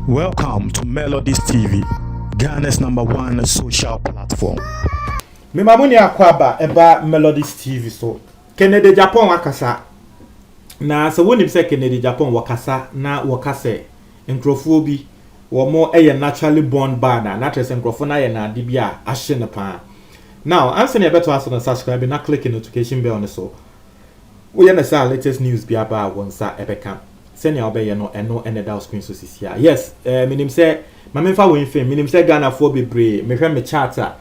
Welcome to Melodies TV, Ghana's #1 social platform. Me mamuni akwaba eba Melodies TV so. Kennedy Japan wakasa. Na se wonim se Kennedy Japan wakasa na wakase nkrofo bi wo mo naturally born bad na trese nkrofo na ye na ade bi a ahye ne pa. Now, answer ne beto aso na subscribe na click the notification bell on so. We na say latest news bi aba wonsa ebeka. Senya obeye no eno eneda screen so sisia. Yes, minim say mamemfa we fame, minim say Ghana for bebre, me hwe me charter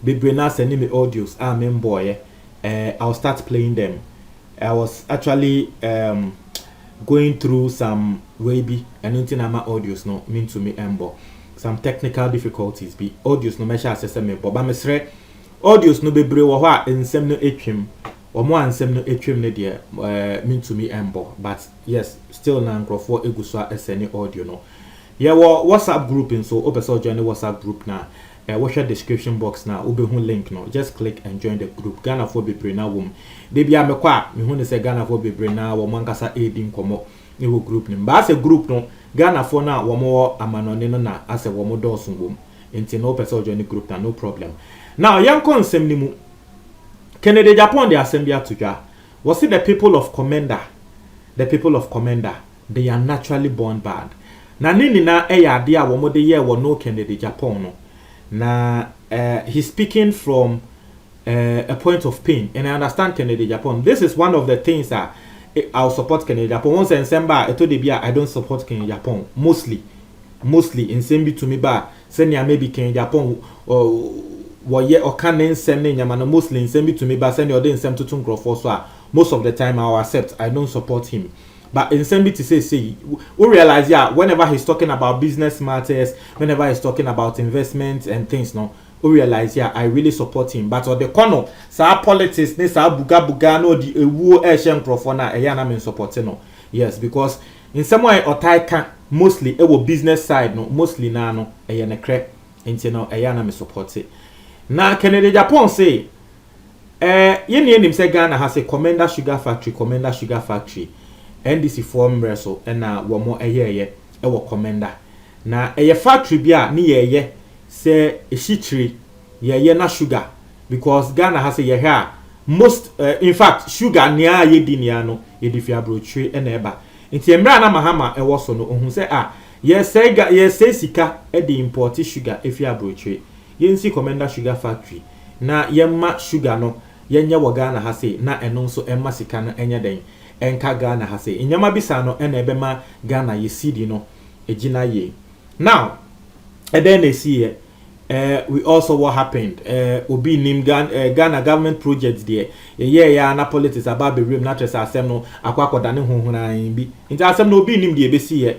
bebre na send me audios memboy. I'll start playing them. I was actually going through some waybi and until my audios no mean to me embo. Some technical difficulties be audios no measure assess me but mesre audios no bebre wo ho a ensem no etwem omo ansem no etwem ne de mean to me embo, but yes, still na nkrofo eguso esene audio no. Yeah, WhatsApp group in so obeso join the WhatsApp group na watch the description box na obehu link no, just click and join the group. Ghana for bebre na wom de bia mekwa me hu ne se Ghana for bebre na wo mankasa edi nkomo ne wo group ni ba se group no Ghana for na wo mo amanone no na ase wo mo doso wom enti no obeso join the group na no problem. Now yan konsem ni mu Kennedy Japan the assembly atudwa was it the people of Commander they are naturally born bad. Na nini na ade a wo mo de ye wo no Kennedy Japan no na he's speaking from a point of pain, and I understand Kennedy Japan. This is one of the things that I'll support Kennedy Japan. Once in Semba, I don't support Kennedy Japan mostly in Sembi to me ba senya maybe Kennedy Japan or ye or can send nyama mostly in Sembi to me ba send your day in Sem to Tungrofo so most of the time I'll accept. I don't support him. But in Sembi to say, we realize, whenever he's talking about business matters, whenever he's talking about investments and things, no, we realize, I really support him. But on the corner, sa politics, ne sa buga no di ewu Asian profona, na men support no. Yes, because in some way or can mostly business side, no, mostly na no, ne cre, into no, na men support it. Now, Kennedy Japan say, him say Ghana has a Commander Sugar Factory. NDC form wrestle and na wo mo ye wo Commander na factory bia ni ye say ehitri ye na sugar, because Ghana has a here most in fact sugar nia ye di nia no ye di fia brochwe na eba nti emra na mahama wo so no ohun say ye say sika e di import sugar e fia brochwe ye nsi Commander Sugar Factory na ye ma sugar no ye nya wo Ghana ha say na eno so emma sika no enya den enka Ghana ha say nyama bisa no ena ebema Ghana ye seed no ejina ye. Now then they see we also what happened obi nim Ghana government projects there ya na politics about the room na tresa asem no akwakoda ne honhonan bi nti asem no obi nim de be see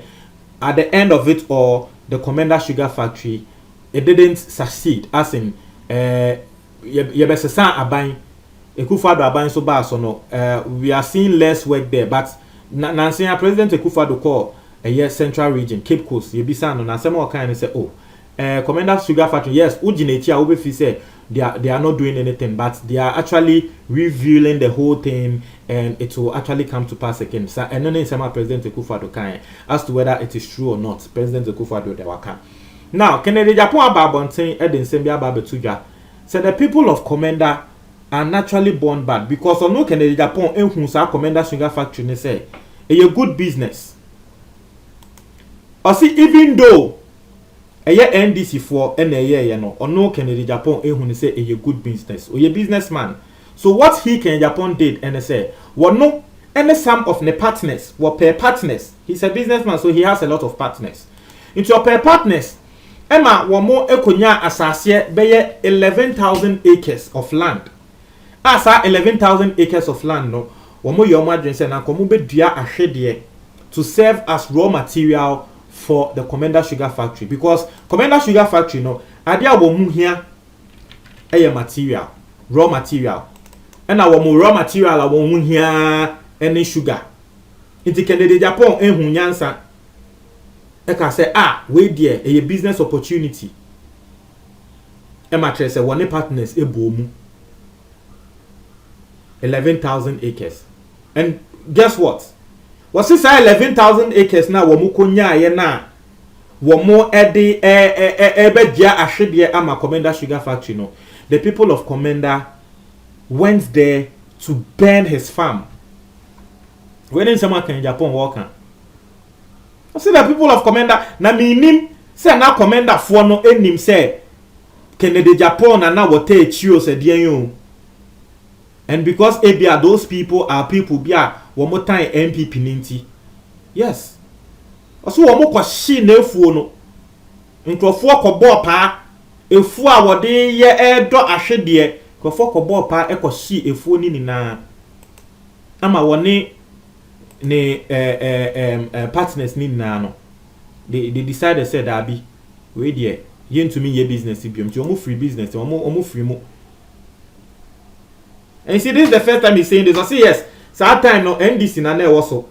at the end of it all the Commander Sugar Factory it didn't succeed, as in ye be sesa aban Ekufado aban so ba so no we are seeing less work there, but Nancy President Ekufado call Central Region Cape Coast ye bisa no na some kind say Commander Sugar Factory, yes ujineti a obefi say they are not doing anything, but they are actually revealing the whole thing and it will actually come to pass again. So and no some President Ekufado kind as to whether it is true or not. President Ekufado de waka now Kennedy Japan ababonten edin sembia babetudwa said the people of Commander are naturally born bad, because no Kennedy Japan ehun sa Commander Sugar Factory ne say a good business. Or see, even though NDC for no no Kennedy Japan ehun say a good business or a businessman. So what he Kennedy Japan did and say no any some of the partners were per partners. He's a businessman, so he has a lot of partners. Into your per partners, Emma wamo ekonya asase beye 11,000 acres of land. Asa 11,000 acres of land no womo yomo adwen say na komo bedua ahwede to serve as raw material for the Commander Sugar Factory, because Commander Sugar Factory no ade a womu hia material, raw material, and na womo raw material a womu hia any sugar. Inti Kennedy Japan ehun nyansa e ka say we there a business opportunity e ma say one partners ebomu 11,000 acres. And guess what? was this 11,000 acres now wo mu konya ye na wo mo ede bedia ahwede ama Commander Sugar Factory no. The people of Commander went there to burn his farm. When someone can Japan walk on. I say the people of Commander na minim say na Commander for no enim say Kennedy Japan and now what take you said you. And because ABA those people are people bia one more time MPP ninti. Yes. Also one more question nefu no. Nkrofo kobo pa efu a wode ye edo ahwede nkrofo kobo pa ekohye efu ni nina. Ama woni ne partners ni nina no. They decided said abi we there yentumi ye business biom ti omo free business omo free mo. And see, this is the first time he's saying this. I say yes. So that time no NDC na na also.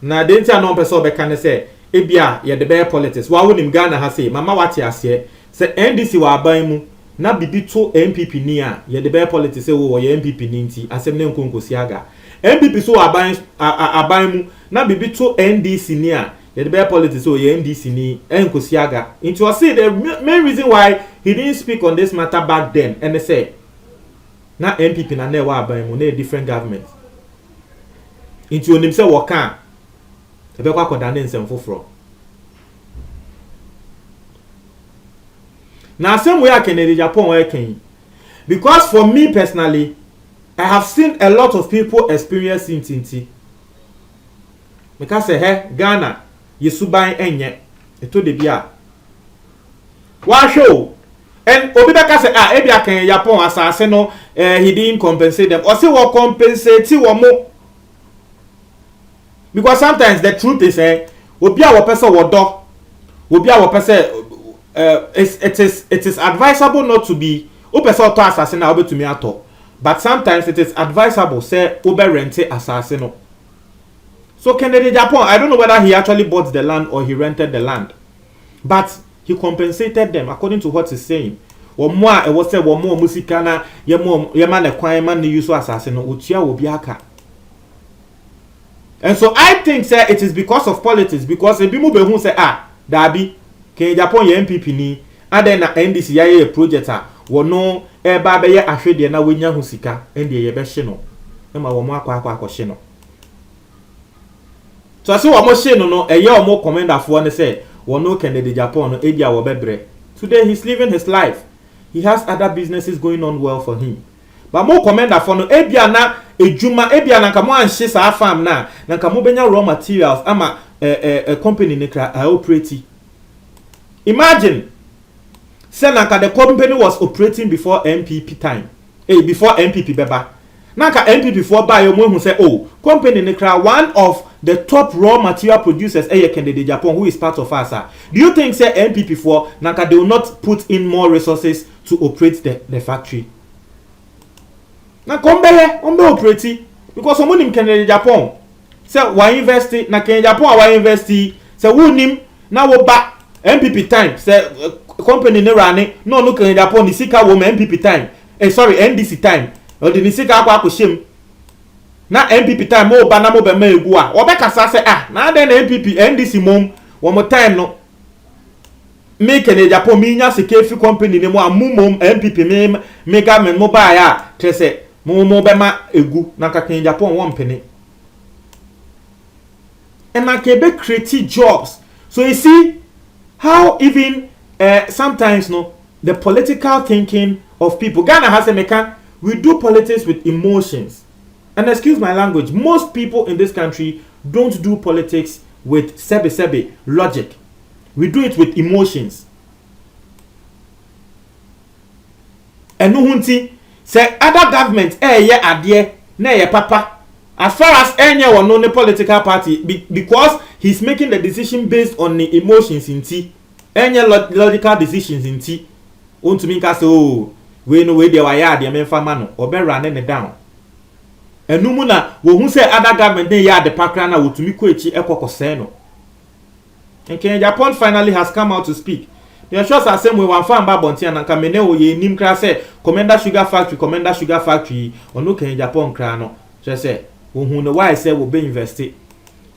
Na denti anon person be kan say ebia ye the bear politics. Wa wonim Ghana ha say mama wati ase. Say NDC wa aban mu na bibi to MPP ni a ye the bear politics say wo ye MPP ni nti asem ne nkonkosi aga. MPP so aban mu na bibi to NDC ni a ye the bear politics so ye NDC ni enkosi aga. Into I say the main reason why he didn't speak on this matter back then and they say na MPP na na wa aban mu na different government into onim se wo kan e be kwa koda na nsem foforo na same way Kennedy Japan working because for me personally I have seen a lot of people experiencing tinti because say Ghana yesuban enye eto de bia wa show and Obibeka say ebia kan Japan asase no he didn't compensate them or say what compensate wo because sometimes the truth is obi a wo person wo do obi a wo person it is advisable not to be o person to asase na obetumi ato but sometimes it is advisable say obe rent asase no. So Kennedy Japan, I don't know whether he actually bought the land or he rented the land, but he compensated them according to what he's saying. Or more, it was said, one more musicana, your man, a quiet man, the use of assassin, Uchia will be aka. And so I think, sir, it is because of politics, because if people who say, Dabi, can Japan, your MPP ni, and then NDC, a project, or no, a baby, a shady, and a winner who sika, and the Yabeshino. Emma, one more quack, so I say one more shino no a year or more commander for one say one no Kennedy Japan no edia wo bebre. Today he's living his life. He has other businesses going on well for him. But more commander for no ebia na ejuma ebia na nka mo anhye sa farm na nka mo benya raw materials ama a company ne kra operate. Imagine say nka the company was operating before MPP time. Before MPP beba. Naka MPP for buy your who say company ne kra one of the top raw material producers Kennedy Japan who is part of us. Do you think say MPP for naka they will not put in more resources to operate the factory? Na kombe operate because someone in Kennedy Japan say why invest na Kennedy Japan why invest say who nim na wo ba MPP time say company ne run no Kennedy Japan ni sika wo MPP time sorry NDC time or the nisika akwa akohyem na MPP time mo ba na mo be ma egu a obekasa se na den MPP NDC mom wo mo time no me Kennedy Japan mi nya sika company ne mo amumom MPP me government mo ba ya trese mo be ma egu na ka Kennedy Japan won pene and na kebe create jobs. So you see how even sometimes no the political thinking of people Ghana has a mekan. We do politics with emotions. And excuse my language, most people in this country don't do politics with sebe logic. We do it with emotions. And no hunti say other government adie na papa. As far as any or no political party because he's making the decision based on the emotions in tea. Any logical decisions in tea. Want to make us we no we dey wire dey memfa ma no obe run ne down enum na wo hu say other government dey ya the pakra na wotumi ko echi ekokose no. And Kenya Japan finally has come out to speak. They sure say same way wan fan ba bontia na nka mene o ye nim kra say Commander Sugar Factory ono Kenya Japan kra no. Say wo hu no why say wo be invest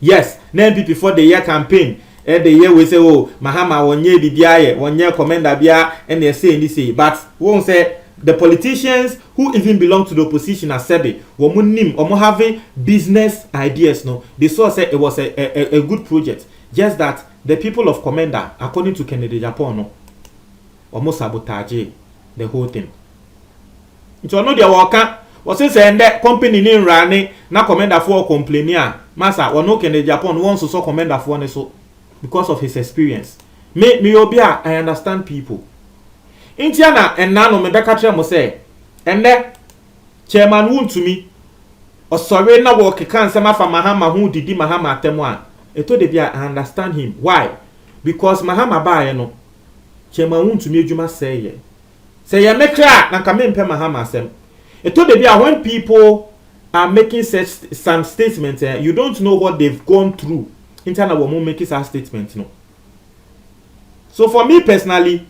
Yes, na NPP for the year campaign. The year we say, oh, Mahama wonye bibiaye, wonye commander bia, and they say, but won't say the politicians who even belong to the opposition have said it. Womun having business ideas, no. They saw say it was a good project. Just that the people of Commander, according to Kennedy Japan, no, almost sabotage the whole thing. It was not their worker. Was saying that company name running na Commander for complaining. Masa, or no Kennedy Japan wants to saw Commander for so because of his experience. Me obia, I understand people. Intiana and nano me beka tre mo say, and there chairman won to me. Or sorry na work can sama fa Mahama who didi Mahama atemwa. Eto de bia I understand him. Why? Because Mahama ba no. Chairman won to me adwuma say ye. Say ye mekra na ka me mpe Mahama asem. Eto de bia when people are making some statements, you don't know what they've gone through. Interna wo making such statements, no. So for me personally,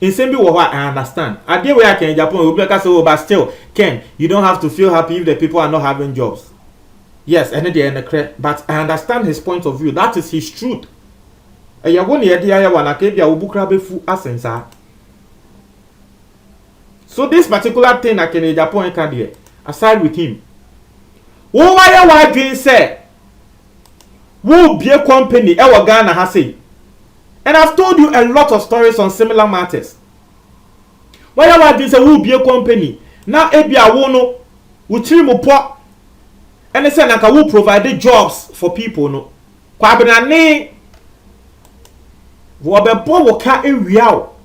in same way what I understand. At the way I can in Japan, you say, oh, but still, Ken, you don't have to feel happy if the people are not having jobs. Yes, and they are correct, but I understand his point of view. That is his truth. And you want to hear one akebia obukrabe fu asensa. So this particular thing I can in Japan can do aside with him. Who why being said? Who be a company? Ewa Ghana has say. And I've told you a lot of stories on similar matters. Why are they say who be a company? Now ebia wono utiri mo po. And they say naka who provide jobs for people no. Kwa benane wo be bo wo ka ewia o.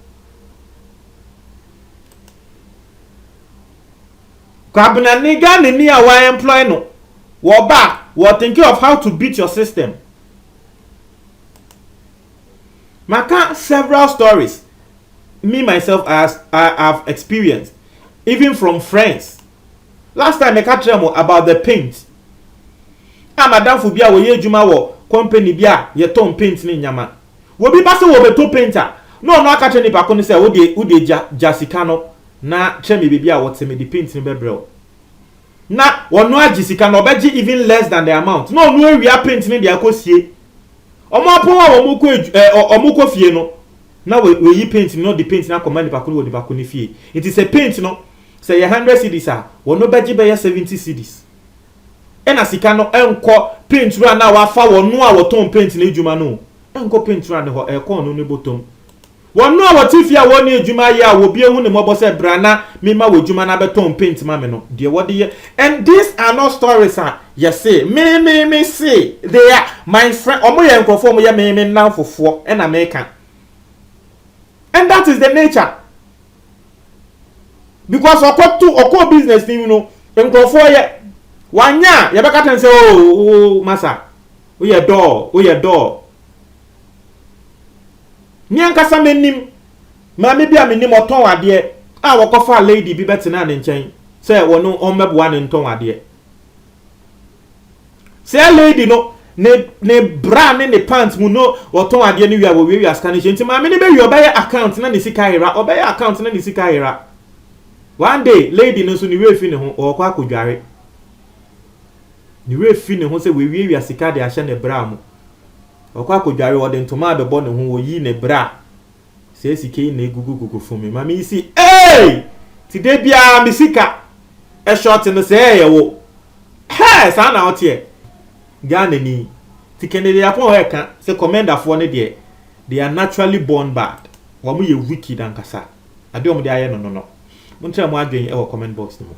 Kwa benane Ghana ni a wa employ no. Wo ba wo thinking of how to beat your system. Maka several stories me myself as I have experienced even from friends. Last time I catch them about the paint. Madam fu bia wo ye adwuma wo company bia ye ton paint ni nyama. Wo bi ba se wo beto painter. No aka ni pa ko ni se wo de jasika no na che me bibia wo te me di paint ni bebrel. Na wo no agisika no obeji even less than the amount. No ewia paint ni de akosie. Omo fie no na we yi paint no the paint na command pa ko di pa ko ni fie. It is a paint no say 100 cedis a wo no beji be 70 cedis. Ena sika no enko paint ru na wa fa wo no a wo ton paint na ejuma no enko paint ru na ho e kon no ne botom wo no a wo tifia wo ne ejuma ya wo bi ehu ne mobo se brana me ma wo ejuma na be ton paint ma me no de wo de. And these are not stories yes say me say they are my friend omo ye nkofo omo ye me nan fofo e na me kan. And that is the nature, because okọ business ni no nkofo ye wanya ye beka ten say oh masa o ye door ni ankasa menim ma me bia menim oton ade a wokofa lady bi betena ne nchen say wono ommeboa ne nton ade. Say lady no ne bra ne pants mu no oton ade ne wia wo wia scanning nti ma me ne be wi obaye account na ne sika hira obaye account na ne sika hira. One day lady no so ni we fi ne ho okwa akodware ni we fi ne ho se we wia sika de ahye ne bra mu okwa akodware wo de ntoma abebo ne ho wo yi ne bra se sika na egugugugu fun me ma me isi ti de bia me sika e short no se ye wo sa na otie Ghana ni ti Kennedy Japan he kan se commander for ne de they are naturally born bad. Wa mu ye wicked ankasa ade om de aye no mo ntra mo adwen e wo comment box ni mo.